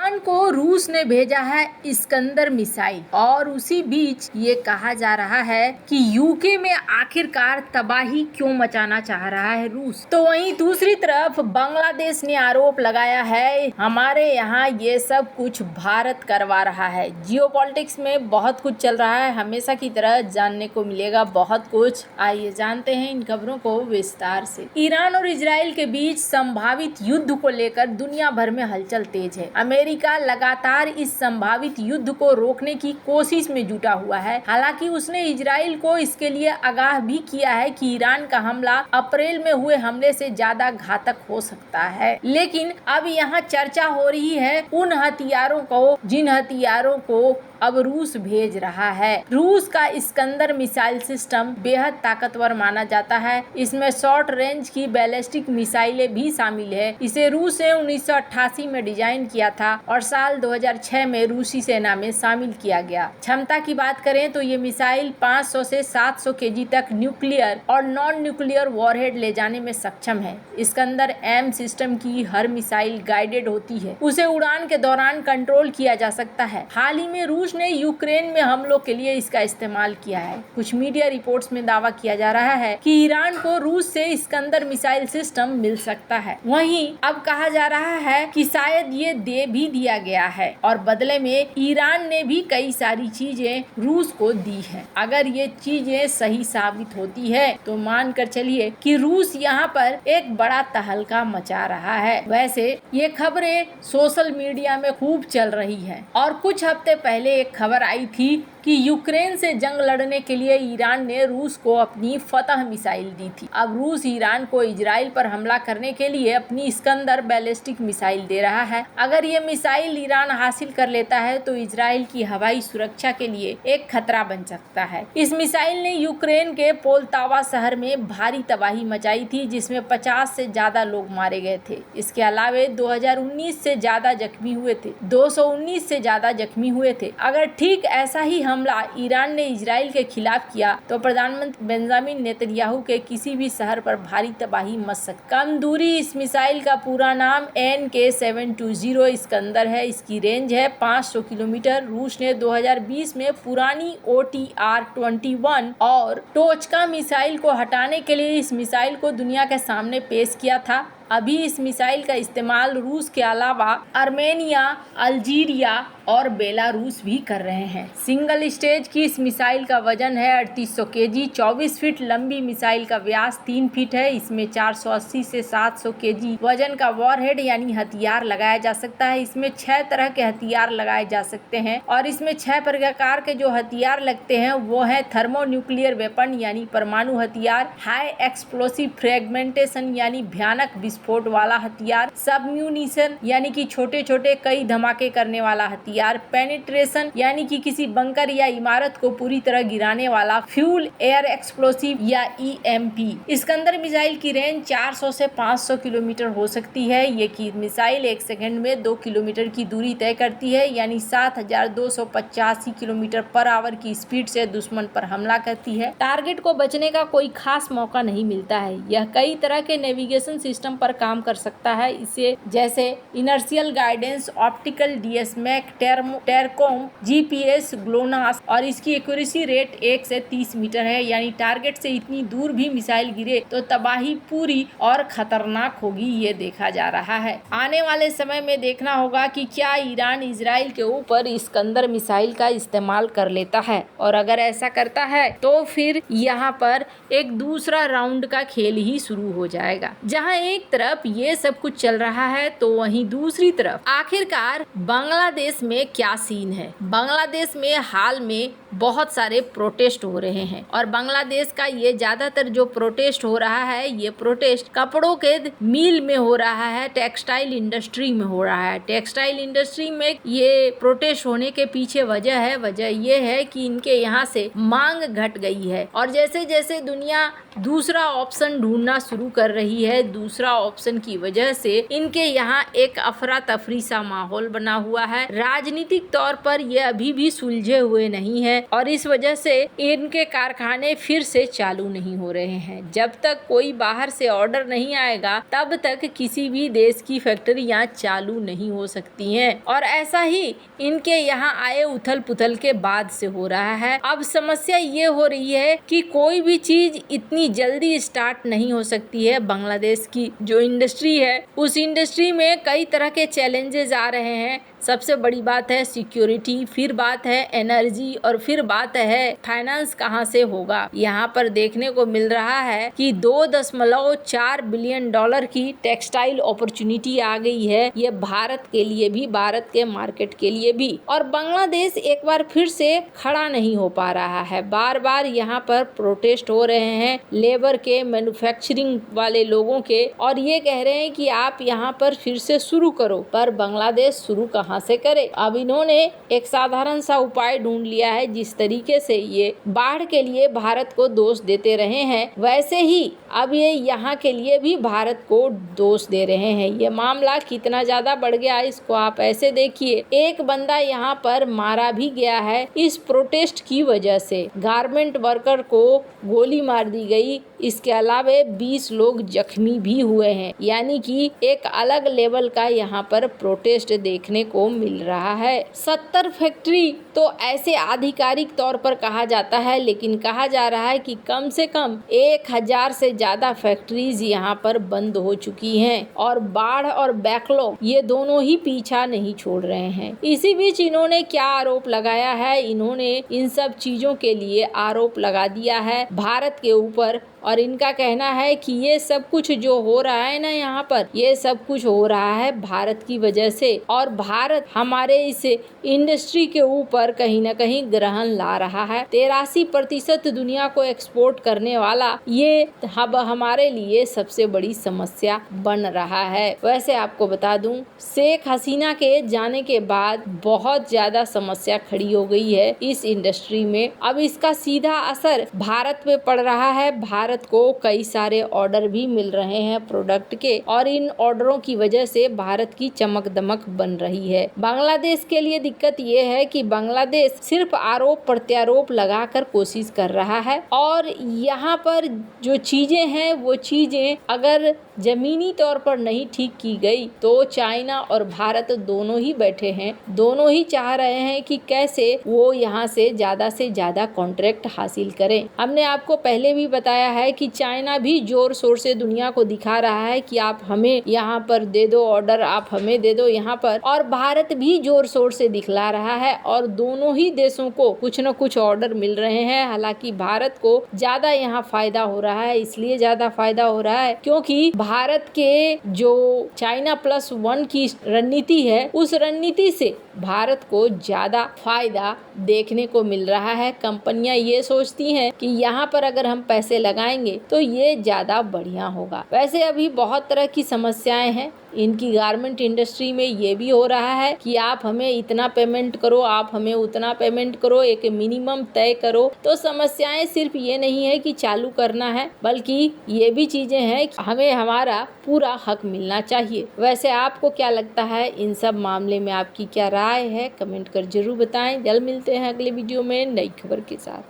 Iran को रूस ने भेजा है इस्कंदर मिसाइल और उसी बीच ये कहा जा रहा है कि यूके में आखिरकार तबाही क्यों मचाना चाह रहा है रूस। तो वहीं दूसरी तरफ बांग्लादेश ने आरोप लगाया है हमारे यहाँ ये सब कुछ भारत करवा रहा है। जियोपॉलिटिक्स में बहुत कुछ चल रहा है, हमेशा की तरह जानने को मिलेगा बहुत कुछ। आइए जानते हैं इन खबरों को विस्तार से। ईरान और इजराइल के बीच संभावित युद्ध को लेकर दुनिया भर में हलचल तेज है। अमेरिका लगातार इस संभावित युद्ध को रोकने की कोशिश में जुटा हुआ है। हालांकि उसने इजराइल को इसके लिए आगाह भी किया है कि ईरान का हमला अप्रैल में हुए हमले से ज्यादा घातक हो सकता है। लेकिन अब यहाँ चर्चा हो रही है उन हथियारों को जिन हथियारों को अब रूस भेज रहा है। रूस का इस्कंदर मिसाइल सिस्टम बेहद ताकतवर माना जाता है। इसमें शॉर्ट रेंज की बैलिस्टिक मिसाइलें भी शामिल है। इसे रूस ने 1988 में डिजाइन किया था और साल 2006 में रूसी सेना में शामिल किया गया। क्षमता की बात करें तो ये मिसाइल 500 से 700 केजी तक न्यूक्लियर और नॉन न्यूक्लियर वॉरहेड ले जाने में सक्षम है। इस्कंदर एम सिस्टम की हर मिसाइल गाइडेड होती है, उसे उड़ान के दौरान कंट्रोल किया जा सकता है। हाल ही में रूस ने यूक्रेन में हमलों के लिए इसका इस्तेमाल किया है। कुछ मीडिया रिपोर्ट्स में दावा किया जा रहा है कि ईरान को रूस से इस्कंदर मिसाइल सिस्टम मिल सकता है। वहीं अब कहा जा रहा है कि शायद ये दे भी दिया गया है और बदले में ईरान ने भी कई सारी चीजें रूस को दी है। अगर ये चीजें सही साबित होती है तो मान कर चलिए कि रूस यहाँ पर एक बड़ा तहलका मचा रहा है। वैसे ये खबरें सोशल मीडिया में खूब चल रही है और कुछ हफ्ते पहले एक खबर आई थी कि यूक्रेन से जंग लड़ने के लिए ईरान ने रूस को अपनी फतह मिसाइल दी थी। अब रूस ईरान को इजराइल पर हमला करने के लिए अपनी इस्कंदर बैलिस्टिक मिसाइल दे रहा है। अगर ये मिसाइल ईरान हासिल कर लेता है तो इजराइल की हवाई सुरक्षा के लिए एक खतरा बन सकता है। इस मिसाइल ने यूक्रेन के पोल्तावा शहर में भारी तबाही मचाई थी, जिसमें 50 से ज्यादा लोग मारे गए थे। इसके अलावा 2019 से ज्यादा जख्मी हुए थे, 219 से ज्यादा जख्मी हुए थे। अगर ठीक ऐसा ही हमला ईरान ने इजराइल के खिलाफ किया तो प्रधानमंत्री बेंजामिन नेतन्याहू के किसी भी शहर पर भारी तबाही मच सकती। कम दूरी इस मिसाइल का पूरा नाम NK-720 इस्कंदर है। इसकी रेंज है 500 किलोमीटर। रूस ने 2020 में पुरानी OTR-21 और टोचका मिसाइल को हटाने के लिए इस मिसाइल को दुनिया के सामने पेश किया था। अभी इस मिसाइल का इस्तेमाल रूस के अलावा आर्मेनिया, अल्जीरिया और बेलारूस भी कर रहे हैं। सिंगल स्टेज की इस मिसाइल का वजन है 3800 केजी। 24 फीट लंबी मिसाइल का व्यास 3 फीट है। इसमें 480 से 700 केजी वजन का वॉरहेड यानी हथियार लगाया जा सकता है। इसमें 6 तरह के हथियार लगाए जा सकते हैं और इसमें 6 प्रकार के जो हथियार लगते हैं वो है थर्मोन्यूक्लियर वेपन यानी परमाणु हथियार, हाई एक्सप्लोसिव फ्रेगमेंटेशन यानी भयानक विस्फोट वाला हथियार, सबम्यूनिशन यानी कि छोटे छोटे कई धमाके करने वाला हथियार, पेनिट्रेशन यानी कि किसी बंकर या इमारत को पूरी तरह गिराने वाला, फ्यूल एयर एक्सप्लोसिव या EMP। इस्कंदर मिसाइल की रेंज 400 से 500 किलोमीटर हो सकती है। ये की मिसाइल 1 सेकंड में 2 किलोमीटर की दूरी तय करती है यानी 7285 किलोमीटर पर आवर की स्पीड से दुश्मन पर हमला करती है। टारगेट को बचने का कोई खास मौका नहीं मिलता है। यह कई तरह के नेविगेशन सिस्टम पर काम कर सकता है। इसे जैसे inertial guidance, optical DSMAC, टेरकॉम, GPS, GLONASS और इसकी एक्यूरेसी रेट 1 से 30 मीटर है यानी टारगेट से इतनी दूर भी मिसाइल गिरे तो तबाही पूरी और खतरनाक होगी। ये देखा जा रहा है। आने वाले समय में देखना होगा कि क्या ईरान इजराइल के ऊपर इस्कंदर मिसाइल का इस्तेमाल कर लेता है और अगर ऐसा करता है तो फिर यहाँ पर एक दूसरा राउंड का खेल ही शुरू हो जाएगा। जहाँ एक तरफ ये सब कुछ चल रहा है तो वहीं दूसरी तरफ आखिरकार बांग्लादेश में क्या सीन है। बांग्लादेश में हाल में बहुत सारे प्रोटेस्ट हो रहे हैं और बांग्लादेश का ये ज्यादातर जो प्रोटेस्ट हो रहा है ये प्रोटेस्ट कपड़ों के मिल में हो रहा है, टेक्सटाइल इंडस्ट्री में हो रहा है। टेक्सटाइल इंडस्ट्री में ये प्रोटेस्ट होने के पीछे वजह ये है कि इनके यहाँ से मांग घट गई है और जैसे जैसे दुनिया दूसरा ऑप्शन ढूंढना शुरू कर रही है, दूसरा ऑप्शन की वजह से इनके यहाँ एक अफरा तफरी सा माहौल बना हुआ है। राजनीतिक तौर पर ये अभी भी सुलझे हुए नहीं है और इस वजह से इनके कारखाने फिर से चालू नहीं हो रहे हैं। जब तक कोई बाहर से ऑर्डर नहीं आएगा तब तक किसी भी देश की फैक्ट्रियां चालू नहीं हो सकती हैं और ऐसा ही इनके यहाँ आए उथल पुथल के बाद से हो रहा है। अब समस्या ये हो रही है कि कोई भी चीज इतनी जल्दी स्टार्ट नहीं हो सकती है। बांग्लादेश की जो इंडस्ट्री है उस इंडस्ट्री में कई तरह के चैलेंजेस आ रहे हैं। सबसे बड़ी बात है सिक्योरिटी, फिर बात है एनर्जी और फिर बात है फाइनेंस कहाँ से होगा। यहाँ पर देखने को मिल रहा है कि 2.4 बिलियन डॉलर की टेक्सटाइल अपॉर्चुनिटी आ गई है। ये भारत के लिए भी, भारत के मार्केट के लिए भी। और बांग्लादेश एक बार फिर से खड़ा नहीं हो पा रहा है। बार बार यहाँ पर प्रोटेस्ट हो रहे हैं लेबर के, मैन्युफैक्चरिंग वाले लोगों के, और ये कह रहे हैं कि आप यहाँ पर फिर से शुरू करो, पर बांग्लादेश शुरू कहाँ से करे। अब इन्होंने एक साधारण सा उपाय ढूंढ लिया है। जिस तरीके से ये बाढ़ के लिए भारत को दोष देते रहे हैं, वैसे ही अब ये यहाँ के लिए भी भारत को दोष दे रहे हैं। ये मामला कितना ज्यादा बढ़ गया इसको आप ऐसे देखिए। एक बंदा यहाँ पर मारा भी गया है इस प्रोटेस्ट की वजह से। गारमेंट वर्कर को गोली मार दी गई। इसके अलावा 20 लोग जख्मी भी हुए हैं। यानी कि एक अलग लेवल का यहाँ पर प्रोटेस्ट देखने को मिल रहा है। 70 फैक्ट्री तो ऐसे आधिकारिक तौर पर कहा जाता है, लेकिन कहा जा रहा है कि कम से कम 1000 से ज्यादा फैक्ट्रीज यहाँ पर बंद हो चुकी हैं और बाढ़ और बैकलॉग ये दोनों ही पीछा नहीं छोड़ रहे हैं। इसी बीच इन्होंने क्या आरोप लगाया है, इन्होंने इन सब चीजों के लिए आरोप लगा दिया है भारत के ऊपर और इनका कहना है कि ये सब कुछ जो हो रहा है ना यहाँ पर, ये सब कुछ हो रहा है भारत की वजह से और भारत हमारे इस इंडस्ट्री के ऊपर कहीं ना कहीं ग्रहण ला रहा है। 83% दुनिया को एक्सपोर्ट करने वाला ये अब हमारे लिए सबसे बड़ी समस्या बन रहा है। वैसे आपको बता दूं, शेख हसीना के जाने के बाद बहुत ज्यादा समस्या खड़ी हो गई है इस इंडस्ट्री में। अब इसका सीधा असर भारत पे पड़ रहा है। भारत को कई सारे ऑर्डर भी मिल रहे हैं प्रोडक्ट के और इन ऑर्डरों की वजह से भारत की चमक दमक बन रही है। बांग्लादेश के लिए दिक्कत ये है कि बांग्लादेश सिर्फ आरोप प्रत्यारोप लगाकर कोशिश कर रहा है और यहाँ पर जो चीजें हैं वो चीजें अगर जमीनी तौर पर नहीं ठीक की गई तो चाइना और भारत दोनों ही बैठे हैं, दोनों ही चाह रहे हैं कि कैसे वो यहाँ से ज्यादा कॉन्ट्रैक्ट हासिल करें। हमने आपको पहले भी बताया है कि चाइना भी जोर शोर से दुनिया को दिखा रहा है कि आप हमें यहाँ पर दे दो ऑर्डर, आप हमें दे दो यहाँ पर, और भारत भी जोर शोर से दिखला रहा है और दोनों ही देशों को कुछ न कुछ ऑर्डर मिल रहे हैं। हालांकि भारत को ज्यादा यहाँ फायदा हो रहा है, इसलिए ज्यादा फायदा हो रहा है क्योंकि भारत के जो चाइना +1 की रणनीति है उस रणनीति से भारत को ज्यादा फायदा देखने को मिल रहा है। कंपनियां ये सोचती हैं कि यहाँ पर अगर हम पैसे लगाएंगे तो ये ज्यादा बढ़िया होगा। वैसे अभी बहुत तरह की समस्याएं हैं इनकी गारमेंट इंडस्ट्री में। ये भी हो रहा है कि आप हमें इतना पेमेंट करो, आप हमें उतना पेमेंट करो, एक मिनिमम तय करो। तो समस्याएं सिर्फ ये नहीं है कि चालू करना है, बल्कि ये भी चीजें हैं कि हमें हमारा पूरा हक मिलना चाहिए। वैसे आपको क्या लगता है इन सब मामले में, आपकी क्या राय है, कमेंट कर जरूर बताएं। जल्द मिलते हैं अगले वीडियो में नई खबर के साथ।